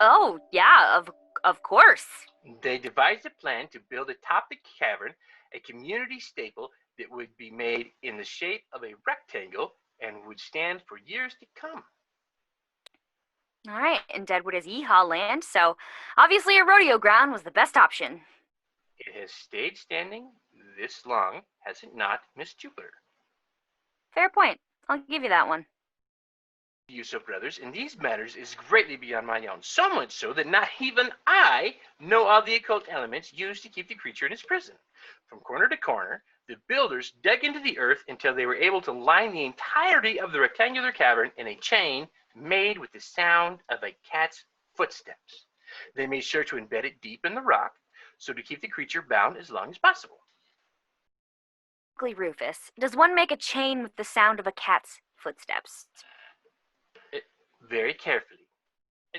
Oh, yeah, of course. They devised a plan to build atop the cavern a community staple that would be made in the shape of a rectangle and would stand for years to come. All right, and Deadwood is yeehaw land, so obviously a rodeo ground was the best option. It has stayed standing this long, has it not, Miss Jupiter? Fair point. I'll give you that one. The use of brothers in these matters is greatly beyond my own, so much so that not even I know all the occult elements used to keep the creature in its prison. From corner to corner, the builders dug into the earth until they were able to line the entirety of the rectangular cavern in a chain made with the sound of a cat's footsteps. They made sure to embed it deep in the rock, so to keep the creature bound as long as possible. Rufus, does one make a chain with the sound of a cat's footsteps? Very carefully.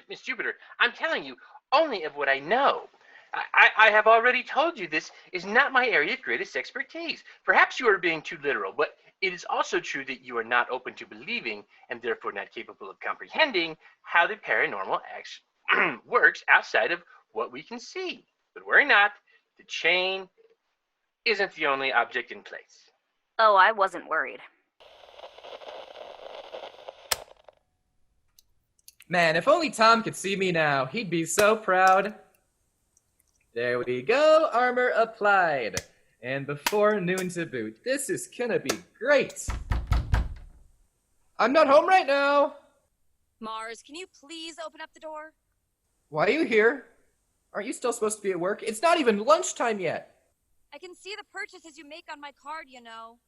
Miss Jupiter, I'm telling you only of what I know. I have already told you this is not my area of greatest expertise. Perhaps you are being too literal, but it is also true that you are not open to believing and therefore not capable of comprehending how the paranormal works outside of what we can see. But worry not, the chain isn't the only object in place. Oh, I wasn't worried. Man, if only Tom could see me now, he'd be so proud. There we go, armor applied. And before noon to boot. This is gonna be great. I'm not home right now. Mars, can you please open up the door? Why are you here? Aren't you still supposed to be at work? It's not even lunchtime yet. I can see the purchases you make on my card, you know.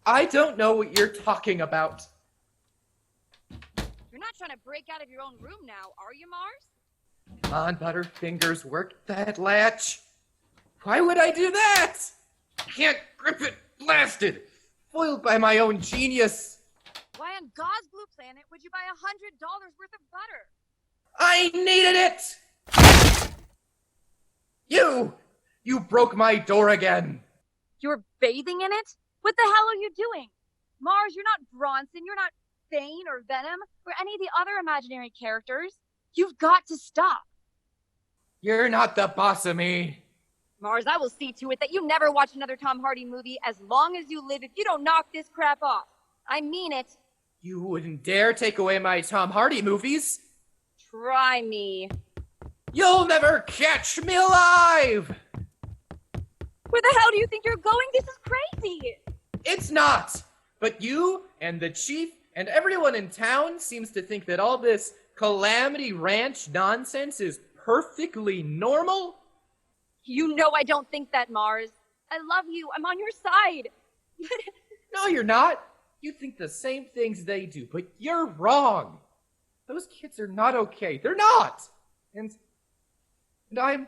I don't know what you're talking about. You're not trying to break out of your own room now, are you, Mars? Come on, Butterfingers, work that latch. Why would I do that? Can't grip it, blasted. Foiled by my own genius. Why on God's blue planet would you buy $100 worth of butter? I needed it! You broke my door again. You're bathing in it? What the hell are you doing? Mars, you're not Bronson, you're not Bane or Venom or any of the other imaginary characters. You've got to stop. You're not the boss of me. Mars, I will see to it that you never watch another Tom Hardy movie as long as you live if you don't knock this crap off. I mean it. You wouldn't dare take away my Tom Hardy movies. Try me. You'll never catch me alive! Where the hell do you think you're going? This is crazy! It's not! But you and the chief and everyone in town seems to think that all this Calamity Ranch nonsense is perfectly normal? You know I don't think that, Mars. I love you. I'm on your side. No, you're not. You think the same things they do, but you're wrong. Those kids are not okay. They're not! And I'm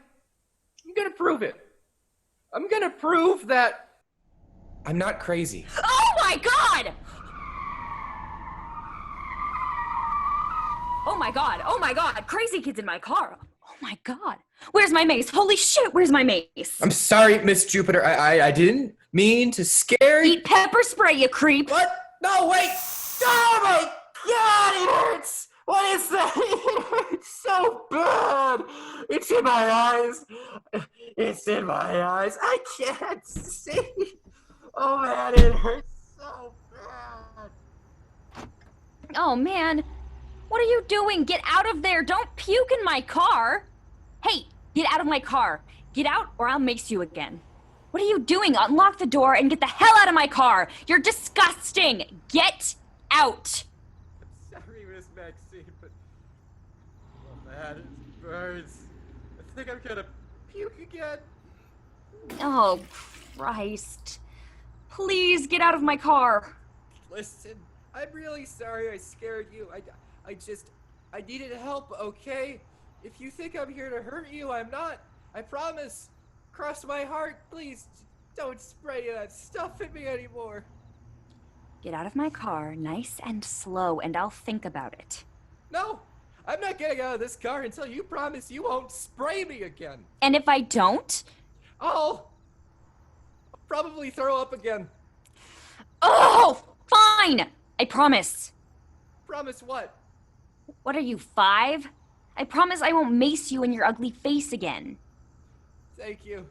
gonna prove it. I'm gonna prove that I'm not crazy. Oh my god! Oh my god, oh my god, crazy kids in my car. Oh my god. Where's my mace? Holy shit, where's my mace? I'm sorry, Miss Jupiter. I didn't mean to scare you. Eat pepper spray, you creep. What? No, wait! Oh my god, it hurts! What is that? It hurts so bad! It's in my eyes. It's in my eyes. I can't see. Oh man, it hurts so bad. Oh man, what are you doing? Get out of there. Don't puke in my car. Hey, get out of my car. Get out or I'll mace you again. What are you doing? Unlock the door and get the hell out of my car. You're disgusting. Get out. Sorry, Miss Maxine, but oh man, it burns. I think I'm gonna puke again. Oh, Christ. Please get out of my car. Listen, I'm really sorry I scared you. I needed help, okay? If you think I'm here to hurt you, I'm not. I promise. Cross my heart, please. Don't spray that stuff at me anymore. Get out of my car, nice and slow, and I'll think about it. No, I'm not getting out of this car until you promise you won't spray me again. And if I don't? I'll probably throw up again. Oh, fine. I promise. Promise what? What are you, 5? I promise I won't mace you in your ugly face again. Thank you.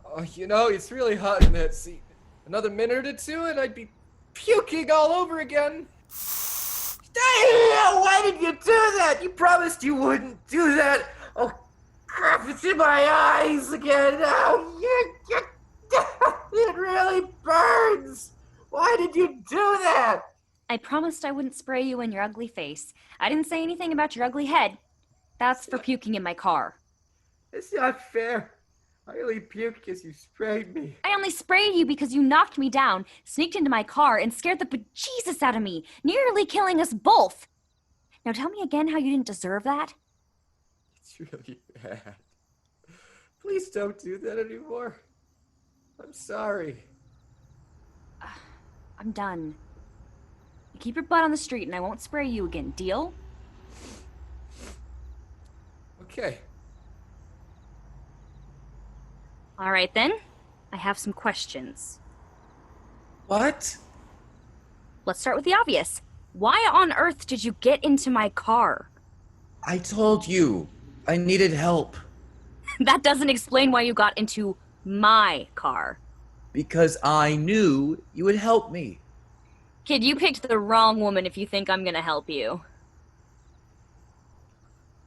Oh, you know, it's really hot in that seat. Another minute or two and I'd be puking all over again. Damn, why did you do that? You promised you wouldn't do that. Oh, crap, it's in my eyes again. Oh, it really burns. Why did you do that? I promised I wouldn't spray you in your ugly face. I didn't say anything about your ugly head. That's for puking in my car. It's not fair. I only puked because you sprayed me. I only sprayed you because you knocked me down, sneaked into my car, and scared the bejesus out of me, nearly killing us both. Now tell me again how you didn't deserve that. It's really bad. Please don't do that anymore. I'm sorry. I'm done. You keep your butt on the street and I won't spray you again, deal? Okay. All right then. I have some questions. What? Let's start with the obvious. Why on earth did you get into my car? I told you. I needed help. That doesn't explain why you got into my car. Because I knew you would help me. Kid, you picked the wrong woman if you think I'm gonna help you.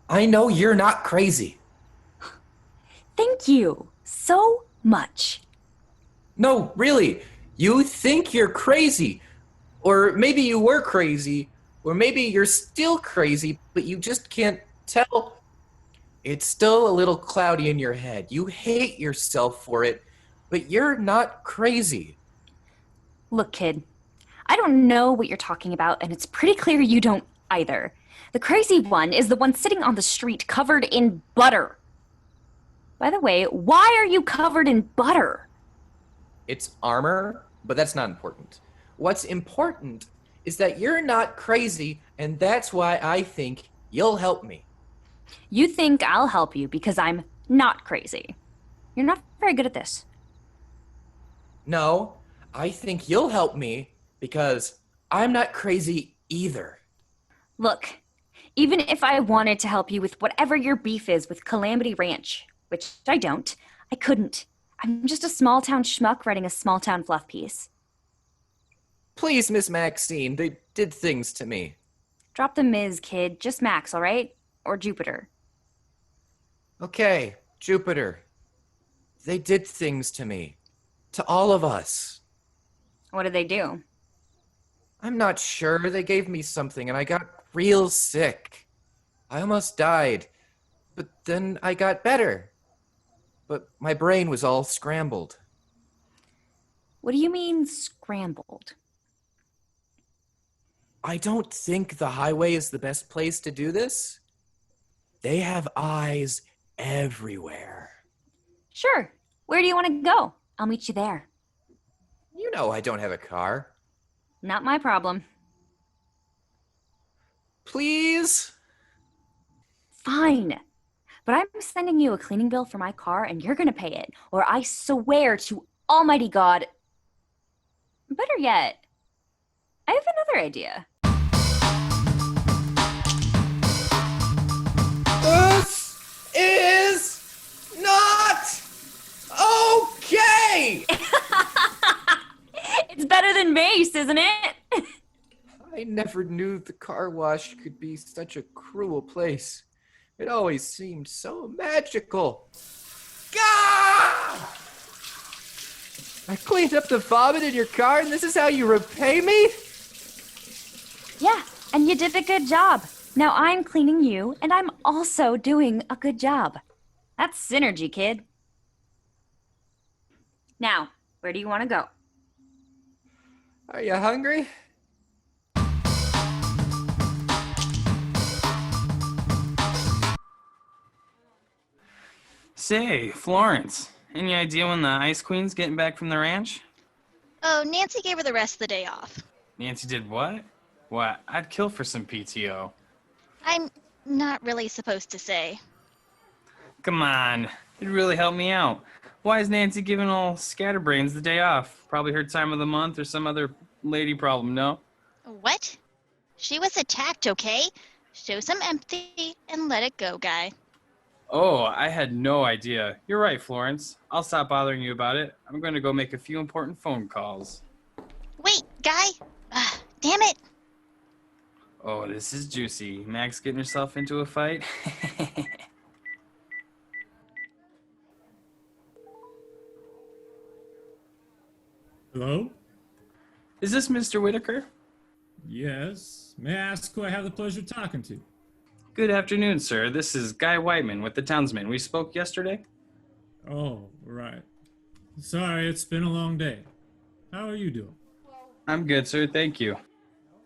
I know you're not crazy. Thank you so much. No, really. You think you're crazy. Or maybe you were crazy. Or maybe you're still crazy, but you just can't tell. It's still a little cloudy in your head. You hate yourself for it, but you're not crazy. Look, kid, I don't know what you're talking about, and it's pretty clear you don't either. The crazy one is the one sitting on the street covered in butter. By the way, why are you covered in butter? It's armor, but that's not important. What's important is that you're not crazy, and that's why I think you'll help me. You think I'll help you because I'm not crazy. You're not very good at this. No, I think you'll help me because I'm not crazy either. Look, even if I wanted to help you with whatever your beef is with Calamity Ranch, which I don't, I couldn't. I'm just a small-town schmuck writing a small-town fluff piece. Please, Miss Maxine, they did things to me. Drop the Ms., kid. Just Max, all right? Or Jupiter. Okay, Jupiter. They did things to me. To all of us. What did they do? I'm not sure. They gave me something and I got real sick. I almost died. But then I got better. But my brain was all scrambled. What do you mean, scrambled? I don't think the highway is the best place to do this. They have eyes everywhere. Sure. Where do you want to go? I'll meet you there. You know I don't have a car. Not my problem. Please? Fine. But I'm sending you a cleaning bill for my car and you're going to pay it, or I swear to Almighty God. Better yet, I have another idea. This is not okay! It's better than Mace, isn't it? I never knew the car wash could be such a cruel place. It always seemed so magical. Gah! I cleaned up the vomit in your car and this is how you repay me? Yeah, and you did a good job. Now I'm cleaning you, and I'm also doing a good job. That's synergy, kid. Now, where do you want to go? Are you hungry? Say, Florence, any idea when the Ice Queen's getting back from the ranch? Oh, Nancy gave her the rest of the day off. Nancy did what? What? I'd kill for some PTO. I'm not really supposed to say. Come on, it'd really help me out. Why is Nancy giving all scatterbrains the day off? Probably her time of the month or some other lady problem, no? What? She was attacked, okay? Show some empathy and let it go, Guy. Oh, I had no idea. You're right, Florence. I'll stop bothering you about it. I'm going to go make a few important phone calls. Wait, Guy! Damn it! Oh, this is juicy. Max getting herself into a fight? Hello? Is this Mr. Whitaker? Yes. May I ask who I have the pleasure of talking to? Good afternoon, sir. This is Guy Whiteman with the Townsman. We spoke yesterday. Oh, right. Sorry, it's been a long day. How are you doing? I'm good, sir. Thank you.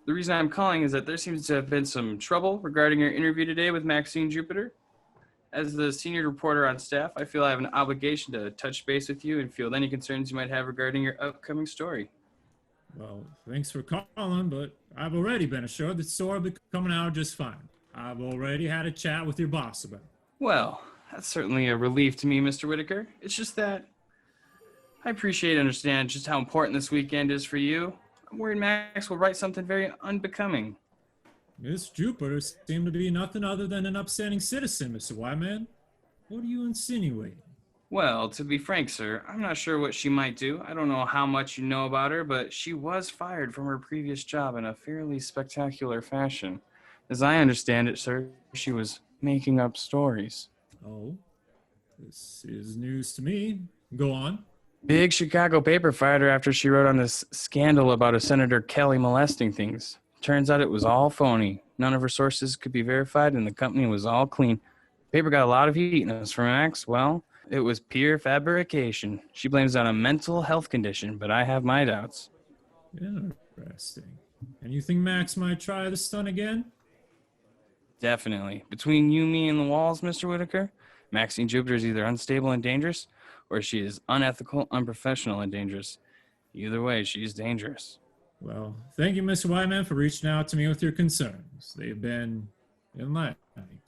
The reason I'm calling is that there seems to have been some trouble regarding your interview today with Maxine Jupiter. As the senior reporter on staff, I feel I have an obligation to touch base with you and field any concerns you might have regarding your upcoming story. Well, thanks for calling, but I've already been assured that the story will be coming out just fine. I've already had a chat with your boss about it. Well, that's certainly a relief to me, Mr. Whitaker. It's just that I appreciate and understand just how important this weekend is for you. I'm worried Max will write something very unbecoming. Miss Jupiter seemed to be nothing other than an upstanding citizen, Mr. Wyman. What are you insinuating? Well, to be frank, sir, I'm not sure what she might do. I don't know how much you know about her, but she was fired from her previous job in a fairly spectacular fashion. As I understand it, sir, she was making up stories. Oh, this is news to me. Go on. Big Chicago paper fired her after she wrote on this scandal about a Senator Kelly molesting things. Turns out it was all phony. None of her sources could be verified, and the company was all clean. Paper got a lot of heat, and as for Max, well, it was pure fabrication. She blames it on a mental health condition, but I have my doubts. Interesting. And you think Max might try the stunt again? Definitely. Between you, me, and the walls, Mr. Whitaker, Maxine Jupiter is either unstable and dangerous, or she is unethical, unprofessional, and dangerous. Either way, she's dangerous. Well, thank you, Mr. Wyman, for reaching out to me with your concerns. They've been enlightening.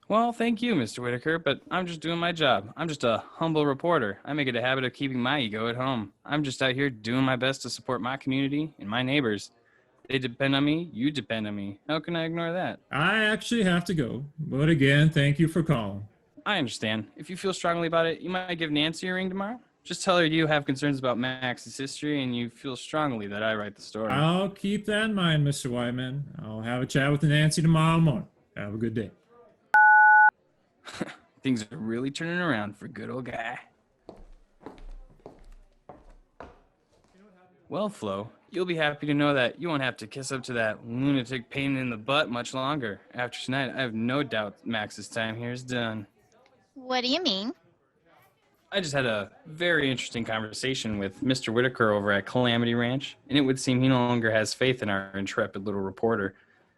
Well, thank you, Mr. Whitaker, but I'm just doing my job. I'm just a humble reporter. I make it a habit of keeping my ego at home. I'm just out here doing my best to support my community and my neighbors. They depend on me, you depend on me. How can I ignore that? I actually have to go, but again, thank you for calling. I understand. If you feel strongly about it, you might give Nancy a ring tomorrow. Just tell her you have concerns about Max's history and you feel strongly that I write the story. I'll keep that in mind, Mr. Wyman. I'll have a chat with Nancy tomorrow morning. Have a good day. Things are really turning around for good old Guy. Well, Flo, you'll be happy to know that you won't have to kiss up to that lunatic pain in the butt much longer. After tonight, I have no doubt Max's time here is done. What do you mean? I just had a very interesting conversation with Mr. Whitaker over at Calamity Ranch, and it would seem he no longer has faith in our intrepid little reporter.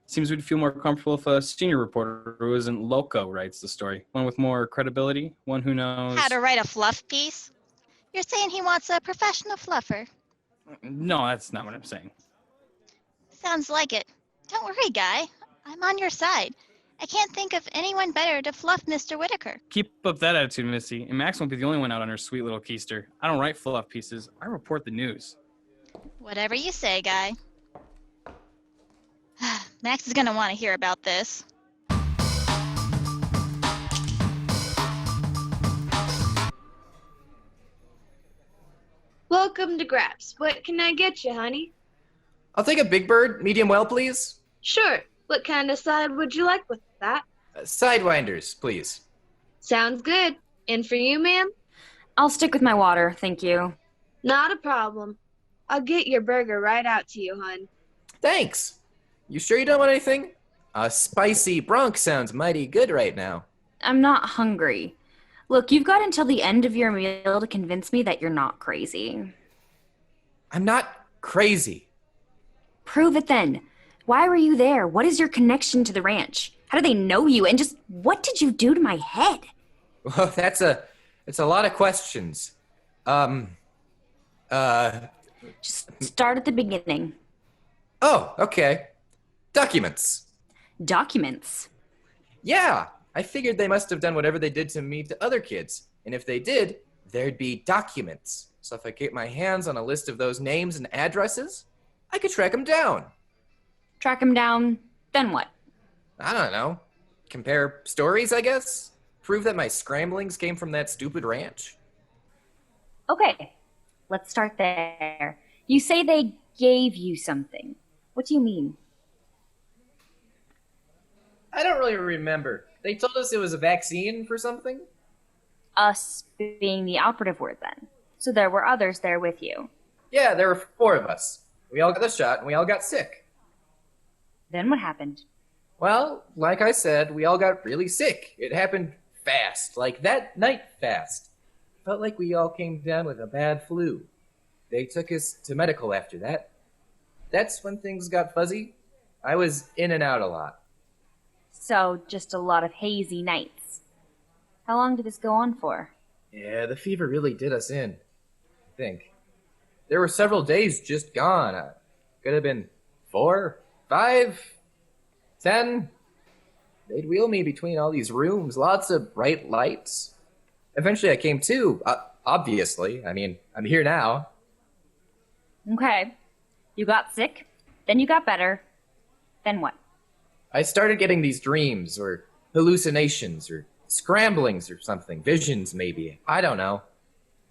Seems we'd feel more comfortable if a senior reporter who isn't loco writes the story. One with more credibility, one who knows... How to write a fluff piece? You're saying he wants a professional fluffer. No, that's not what I'm saying. Sounds like it. Don't worry, Guy. I'm on your side. I can't think of anyone better to fluff Mr. Whitaker. Keep up that attitude, Missy, and Max won't be the only one out on her sweet little keister. I don't write fluff pieces. I report the news. Whatever you say, Guy. Max is going to want to hear about this. Welcome to Graps. What can I get you, honey? I'll take a big bird, medium well, please. Sure. What kind of side would you like with that? Sidewinders, please. Sounds good. And for you, ma'am? I'll stick with my water, thank you. Not a problem. I'll get your burger right out to you, hon. Thanks. You sure you don't want anything? A spicy bronc sounds mighty good right now. I'm not hungry. Look, you've got until the end of your meal to convince me that you're not crazy. I'm not crazy. Prove it then. Why were you there? What is your connection to the ranch? How do they know you? And just what did you do to my head? Well, it's a lot of questions. Just start at the beginning. Oh, okay. Documents. Documents. Yeah, I figured they must have done whatever they did to me to other kids. And if they did, there'd be documents. So if I get my hands on a list of those names and addresses, I could track them down. Track him down, then what? I don't know. Compare stories, I guess? Prove that my scramblings came from that stupid ranch? Okay, let's start there. You say they gave you something. What do you mean? I don't really remember. They told us it was a vaccine for something? Us being the operative word, then. So there were others there with you. Yeah, there were 4 of us. We all got the shot and we all got sick. Then what happened? Well, like I said, we all got really sick. It happened fast, like that night fast. Felt like we all came down with a bad flu. They took us to medical after that. That's when things got fuzzy. I was in and out a lot. So, just a lot of hazy nights. How long did this go on for? Yeah, the fever really did us in, I think. There were several days just gone. Could have been 4, 5, 10. They'd wheel me between all these rooms, lots of bright lights. Eventually I came to, obviously. I mean, I'm here now. Okay. You got sick, then you got better. Then what? I started getting these dreams, or hallucinations, or scramblings or something. Visions, maybe. I don't know.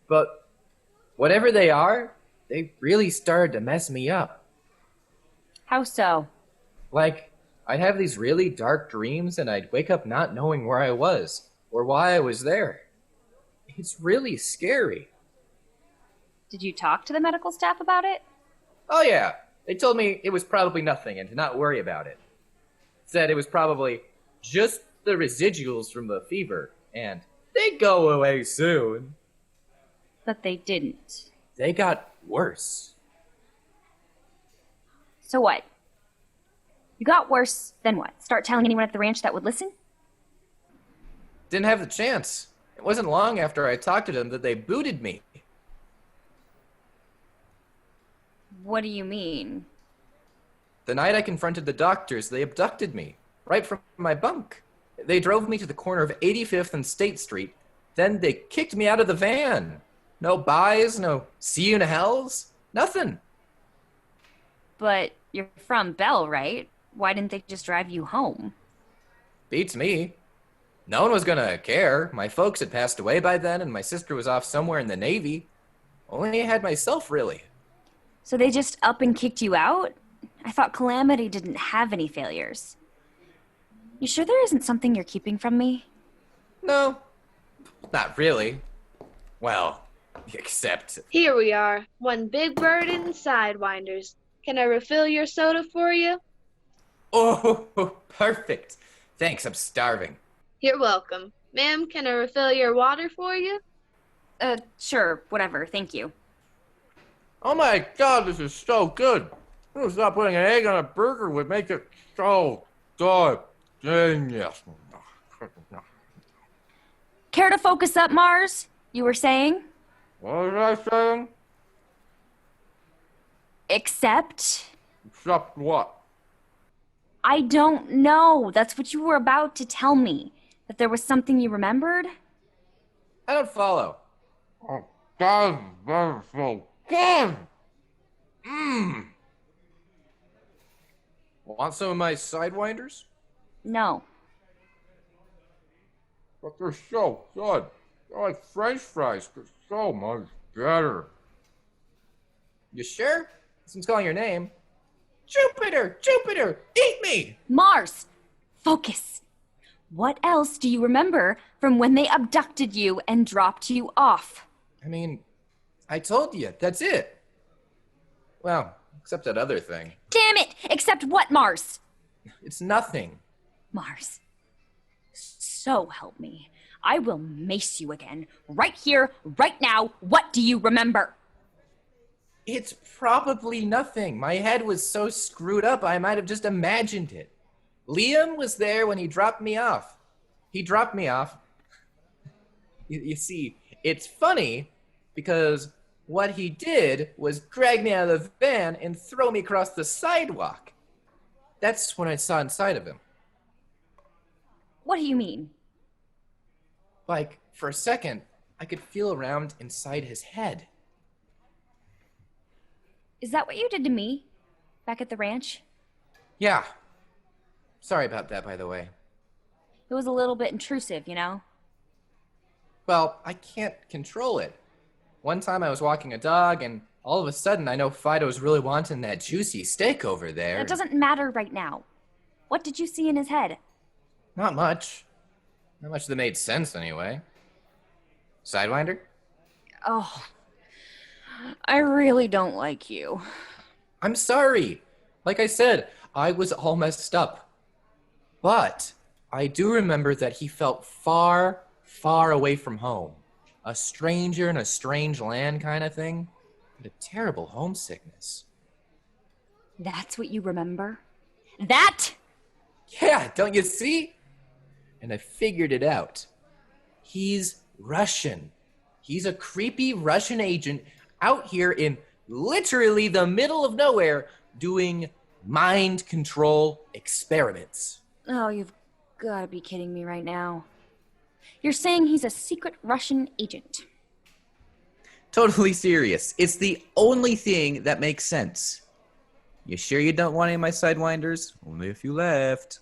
But whatever they are, they really started to mess me up. How so? Like, I'd have these really dark dreams and I'd wake up not knowing where I was, or why I was there. It's really scary. Did you talk to the medical staff about it? Oh yeah, they told me it was probably nothing and to not worry about it. Said it was probably just the residuals from the fever, and they'd go away soon. But they didn't. They got worse. So what? You got worse, then what? Start telling anyone at the ranch that would listen? Didn't have the chance. It wasn't long after I talked to them that they booted me. What do you mean? The night I confronted the doctors, they abducted me, right from my bunk. They drove me to the corner of 85th and State Street. Then they kicked me out of the van. No byes, no see you in hells, nothing. But you're from Bell, right? Why didn't they just drive you home? Beats me. No one was gonna care. My folks had passed away by then, and my sister was off somewhere in the Navy. Only I had myself, really. So they just up and kicked you out? I thought Calamity didn't have any failures. You sure there isn't something you're keeping from me? No, not really. Well, except... Here we are, one big bird in sidewinders. Can I refill your soda for you? Oh, perfect. Thanks, I'm starving. You're welcome. Ma'am, can I refill your water for you? Sure, whatever, thank you. Oh my god, this is so good. Who knows thought putting an egg on a burger would make it so good? Genius. Care to focus up, Mars? You were saying? What was I saying? Except? Except what? I don't know. That's what you were about to tell me. That there was something you remembered? I don't follow. Oh, God, that's so good. Want some of my sidewinders? No. But they're so good. They're like French fries. They're so much better. You sure? Someone's calling your name. Jupiter! Jupiter! Eat me! Mars! Focus! What else do you remember from when they abducted you and dropped you off? I mean, I told you, that's it. Well, except that other thing. Damn it! Except what, Mars? It's nothing. Mars. So help me. I will mace you again. Right here, right now. What do you remember? It's probably nothing. My head was so screwed up, I might have just imagined it. Liam was there when he dropped me off. He dropped me off. You see, it's funny because what he did was drag me out of the van and throw me across the sidewalk. That's when I saw inside of him. What do you mean? Like, for a second, I could feel around inside his head. Is that what you did to me? Back at the ranch? Yeah. Sorry about that, by the way. It was a little bit intrusive, you know? Well, I can't control it. One time I was walking a dog, and all of a sudden I know Fido's really wanting that juicy steak over there. It doesn't matter right now. What did you see in his head? Not much. Not much that made sense, anyway. Sidewinder? Oh, I really don't like you. I'm sorry. Like I said, I was all messed up. But I do remember that he felt far, far away from home. A stranger in a strange land kind of thing. But a terrible homesickness. That's what you remember? That? Yeah, don't you see? And I figured it out. He's Russian. He's a creepy Russian agent out here in literally the middle of nowhere doing mind control experiments. Oh, you've got to be kidding me right now. You're saying he's a secret Russian agent. Totally serious. It's the only thing that makes sense. You sure you don't want any of my sidewinders? Only if you left.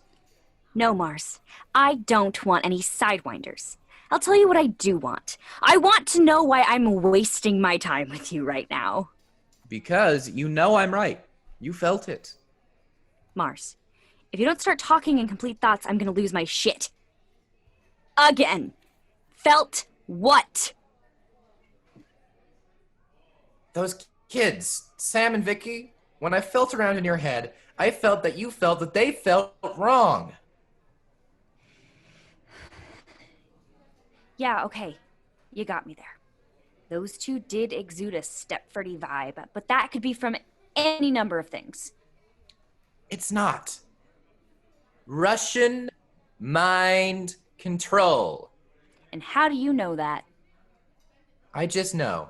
No, Mars. I don't want any sidewinders. I'll tell you what I do want. I want to know why I'm wasting my time with you right now. Because you know I'm right. You felt it. Mars, if you don't start talking in complete thoughts, I'm gonna lose my shit. Again. Felt what? Those kids, Sam and Vicky, when I felt around in your head, I felt that you felt that they felt wrong. Yeah, okay. You got me there. Those two did exude a Stepfordy vibe, but that could be from any number of things. It's not. Russian mind control. And how do you know that? I just know.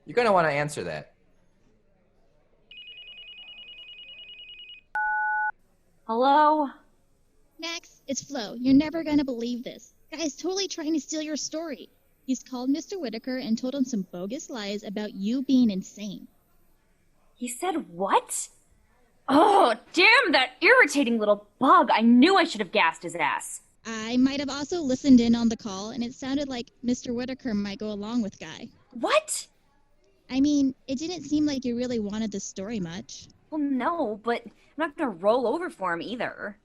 You're gonna want to answer that. Hello? Max, it's Flo. You're never gonna believe this. Guy's totally trying to steal your story. He's called Mr. Whitaker and told him some bogus lies about you being insane. He said what? Oh, damn that irritating little bug. I knew I should have gassed his ass. I might have also listened in on the call, and it sounded like Mr. Whitaker might go along with Guy. What? I mean, it didn't seem like you really wanted the story much. Well, no, but I'm not gonna roll over for him either.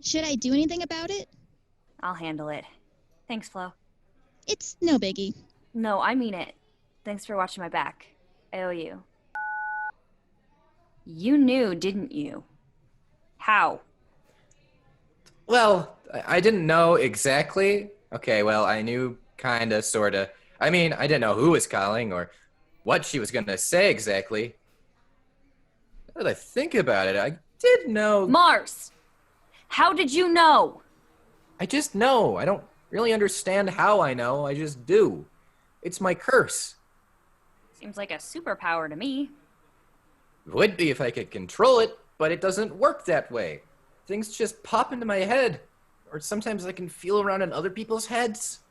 Should I do anything about it? I'll handle it. Thanks, Flo. It's no biggie. No, I mean it. Thanks for watching my back. I owe you. You knew, didn't you? How? Well, I didn't know exactly. Okay, well, I knew kinda, sorta. I mean, I didn't know who was calling or what she was gonna say exactly. Now that I think about it, I did know. Mars! How did you know? I just know. I don't really understand how I know. I just do. It's my curse. Seems like a superpower to me. It would be if I could control it, but it doesn't work that way. Things just pop into my head, or sometimes I can feel around in other people's heads.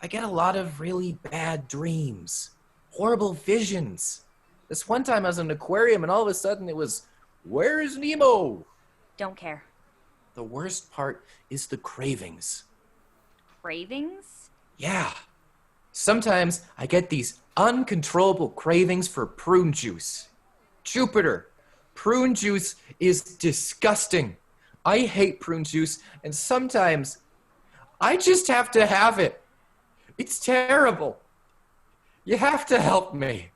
I get a lot of really bad dreams, horrible visions. This one time I was in an aquarium and all of a sudden it was, "Where's Nemo?" Don't care. The worst part is the cravings. Cravings? Yeah. Sometimes I get these uncontrollable cravings for prune juice. Jupiter, prune juice is disgusting. I hate prune juice, and sometimes I just have to have it. It's terrible. You have to help me.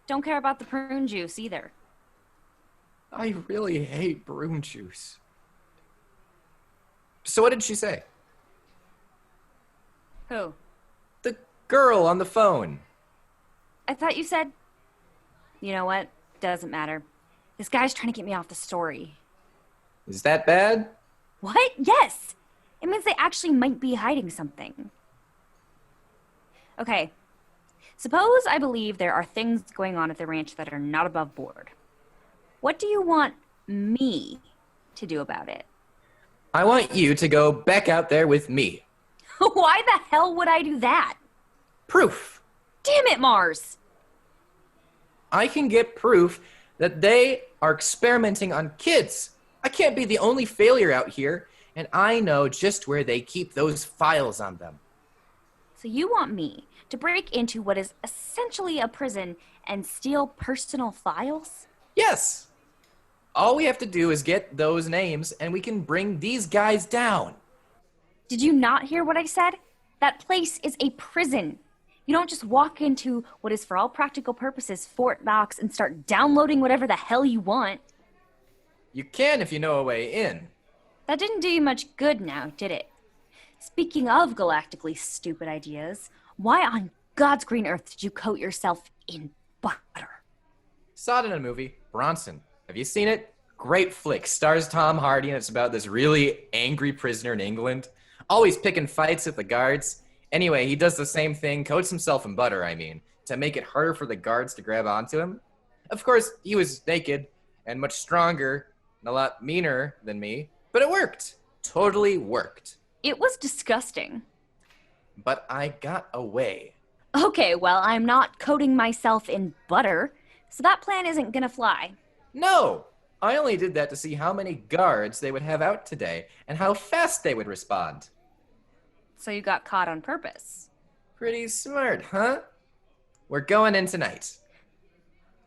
Don't care about the prune juice either. I really hate prune juice. So what did she say? Who? The girl on the phone. I thought you said... You know what? Doesn't matter. This guy's trying to get me off the story. Is that bad? What? Yes! It means they actually might be hiding something. Okay. Suppose I believe there are things going on at the ranch that are not above board. What do you want me to do about it? I want you to go back out there with me. Why the hell would I do that? Proof. Damn it, Mars! I can get proof that they are experimenting on kids. I can't be the only failure out here, and I know just where they keep those files on them. So you want me to break into what is essentially a prison and steal personal files? Yes! All we have to do is get those names, and we can bring these guys down. Did you not hear what I said? That place is a prison. You don't just walk into what is for all practical purposes Fort Knox and start downloading whatever the hell you want. You can if you know a way in. That didn't do you much good now, did it? Speaking of galactically stupid ideas, why on God's green earth did you coat yourself in butter? Saw it in a movie, Bronson. Have you seen it? Great flick. Stars Tom Hardy, and it's about this really angry prisoner in England. Always picking fights with the guards. Anyway, he does the same thing, coats himself in butter, to make it harder for the guards to grab onto him. Of course, he was naked and much stronger and a lot meaner than me, but it worked. Totally worked. It was disgusting. But I got away. Okay, well, I'm not coating myself in butter, so that plan isn't gonna fly. No! I only did that to see how many guards they would have out today and how fast they would respond. So you got caught on purpose. Pretty smart, huh? We're going in tonight.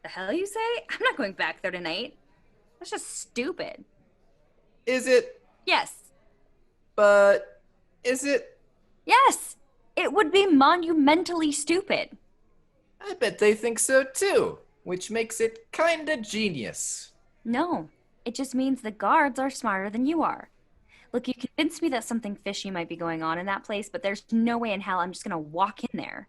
The hell you say? I'm not going back there tonight. That's just stupid. Is it? Yes. But is it? Yes! It would be monumentally stupid. I bet they think so too, which makes it kinda genius. No, it just means the guards are smarter than you are. Look, you convinced me that something fishy might be going on in that place, but there's no way in hell I'm just gonna walk in there.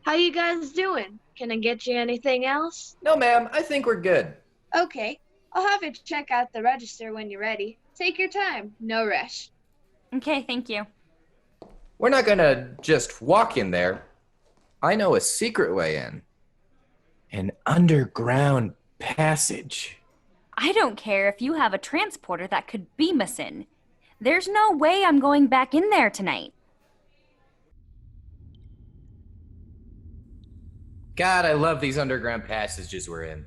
How you guys doing? Can I get you anything else? No, ma'am, I think we're good. Okay, I'll have you check out the register when you're ready. Take your time, no rush. Okay, thank you. We're not gonna just walk in there. I know a secret way in. An underground passage. I don't care if you have a transporter that could beam us in. There's no way I'm going back in there tonight. God, I love these underground passages we're in.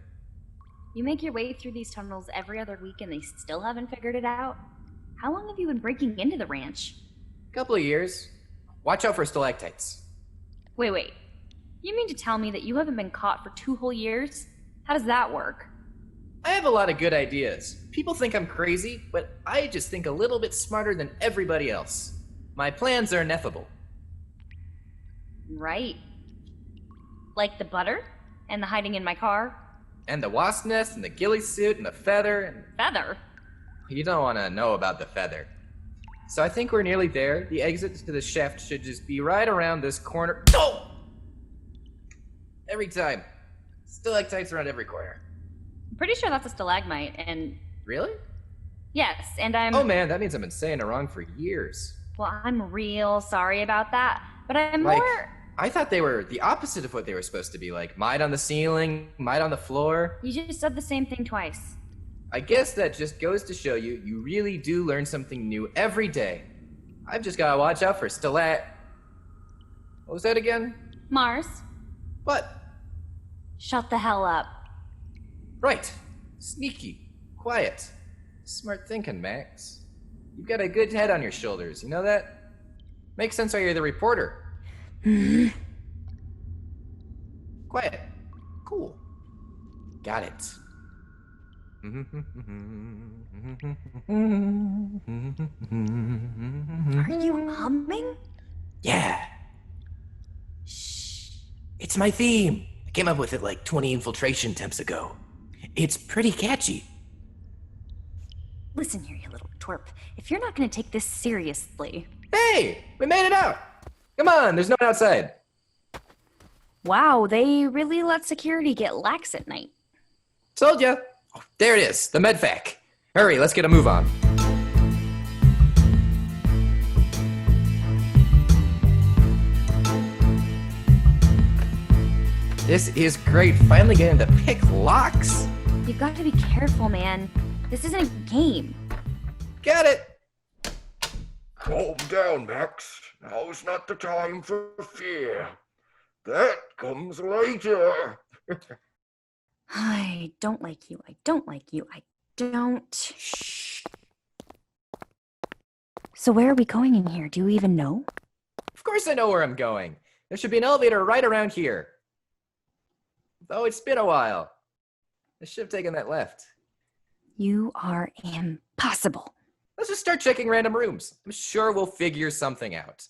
You make your way through these tunnels every other week and they still haven't figured it out? How long have you been breaking into the ranch? Couple of years. Watch out for stalactites. Wait. You mean to tell me that you haven't been caught for 2 whole years? How does that work? I have a lot of good ideas. People think I'm crazy, but I just think a little bit smarter than everybody else. My plans are ineffable. Right. Like the butter? And the hiding in my car? And the wasp nest, and the ghillie suit, and the feather, and... Feather? You don't want to know about the feather. So I think we're nearly there. The exit to the shaft should just be right around this corner. Oh! Every time. Stalactites around every corner. I'm pretty sure that's a stalagmite, and... Really? Yes, and I'm... Oh man, that means I've been saying it wrong for years. Well, I'm real sorry about that, but I'm Like, more... I thought they were the opposite of what they were supposed to be, like mite on the ceiling, mite on the floor. You just said the same thing twice. I guess that just goes to show you, you really do learn something new every day. I've just gotta watch out for What was that again? Mars, What? shut the hell up. Right. Sneaky. Quiet. Smart thinking, Max. You've got a good head on your shoulders, you know that? Makes sense why you're the reporter. Quiet. Cool. Got it. Are you humming? Yeah. Shh. It's my theme. I came up with it like 20 infiltration attempts ago. It's pretty catchy. Listen here, you little twerp. If you're not gonna take this seriously... Hey! We made it out! Come on, there's no one outside. Wow, they really let security get lax at night. Told ya. Oh, there it is, the medvac. Hurry, let's get a move on. This is great, finally getting to pick locks. You've got to be careful, man. This isn't a game. Got it. Calm down, Max. Now's not the time for fear. That comes later. I don't like you. I don't like you. I don't. Shh. So where are we going in here? Do you even know? Of course I know where I'm going. There should be an elevator right around here. Though it's been a while. I should have taken that left. You are impossible. Let's just start checking random rooms. I'm sure we'll figure something out.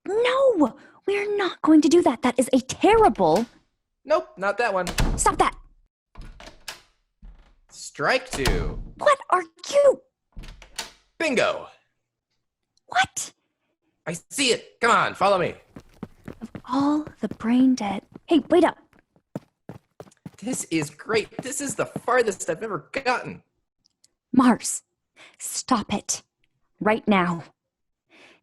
No! We're not going to do that. That is a terrible... Nope, not that one. Stop that! Strike 2. What are you... Bingo! What? I see it. Come on, follow me. Of all the brain dead... Hey, wait up. This is great. This is the farthest I've ever gotten. Mars, stop it. Right now.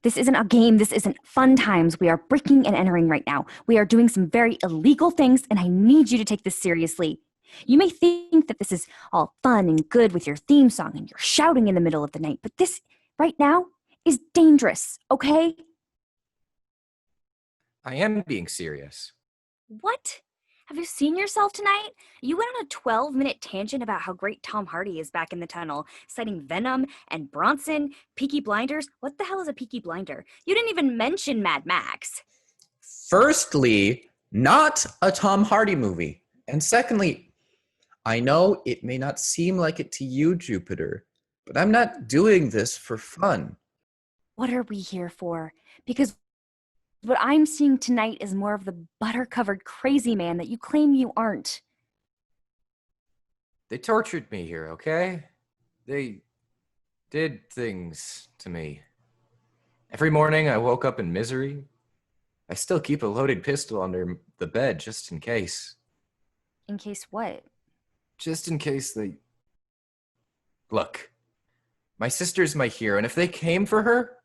This isn't a game. This isn't fun times. We are breaking and entering right now. We are doing some very illegal things, and I need you to take this seriously. You may think that this is all fun and good with your theme song and you're shouting in the middle of the night, but this, right now, is dangerous, okay? I am being serious. What? Have you seen yourself tonight? You went on a 12-minute tangent about how great Tom Hardy is back in the tunnel, citing Venom and Bronson, Peaky Blinders. What the hell is a Peaky Blinder? You didn't even mention Mad Max. Firstly, not a Tom Hardy movie. And secondly, I know it may not seem like it to you, Jupiter, but I'm not doing this for fun. What are we here for? Because what I'm seeing tonight is more of the butter-covered crazy man that you claim you aren't. They tortured me here, okay? They did things to me. Every morning I woke up in misery. I still keep a loaded pistol under the bed just in case. In case what? Just in case they... Look, my sister's my hero, and if they came for her,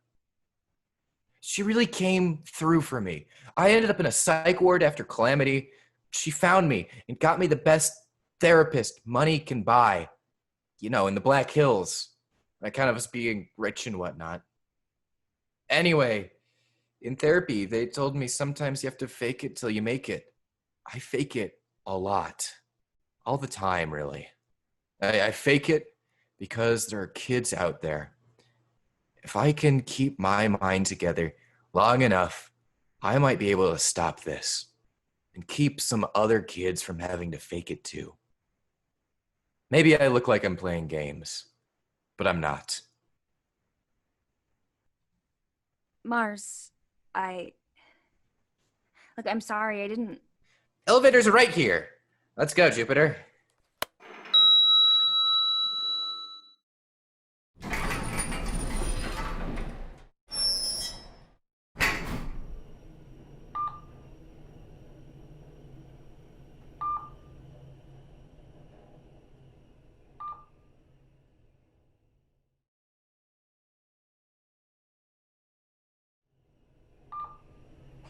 she really came through for me. I ended up in a psych ward after Calamity. She found me and got me the best therapist money can buy. You know, in the Black Hills. I kind of was being rich and whatnot. Anyway, in therapy, they told me sometimes you have to fake it till you make it. I fake it a lot. All the time, really. I fake it because there are kids out there. If I can keep my mind together long enough, I might be able to stop this and keep some other kids from having to fake it too. Maybe I look like I'm playing games, but I'm not. Mars, Look, I'm sorry, I didn't... Elevators are right here. Let's go, Jupiter.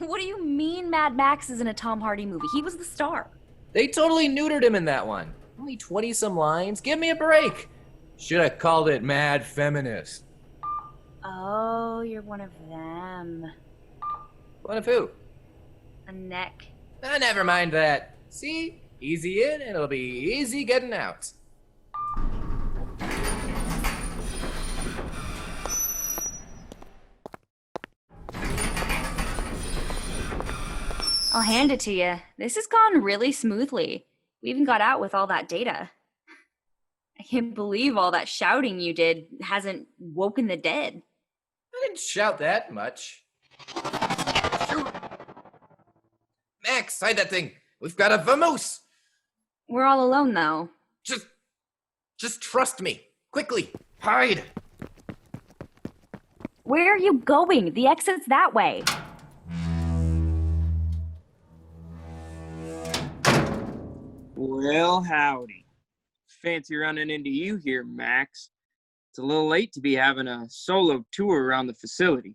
What do you mean Mad Max is in a Tom Hardy movie? He was the star. They totally neutered him in that one. Only 20-some lines. Give me a break. Should have called it Mad Feminist. Oh, you're one of them. One of who? A neck. Never mind that. See? Easy in and it'll be easy getting out. I'll hand it to you. This has gone really smoothly. We even got out with all that data. I can't believe all that shouting you did hasn't woken the dead. I didn't shout that much. Shoot! Max, hide that thing. We've got a vamoose. We're all alone, though. Just trust me. Quickly, hide. Where are you going? The exit's that way. Well, howdy. Fancy running into you here, Max. It's a little late to be having a solo tour around the facility.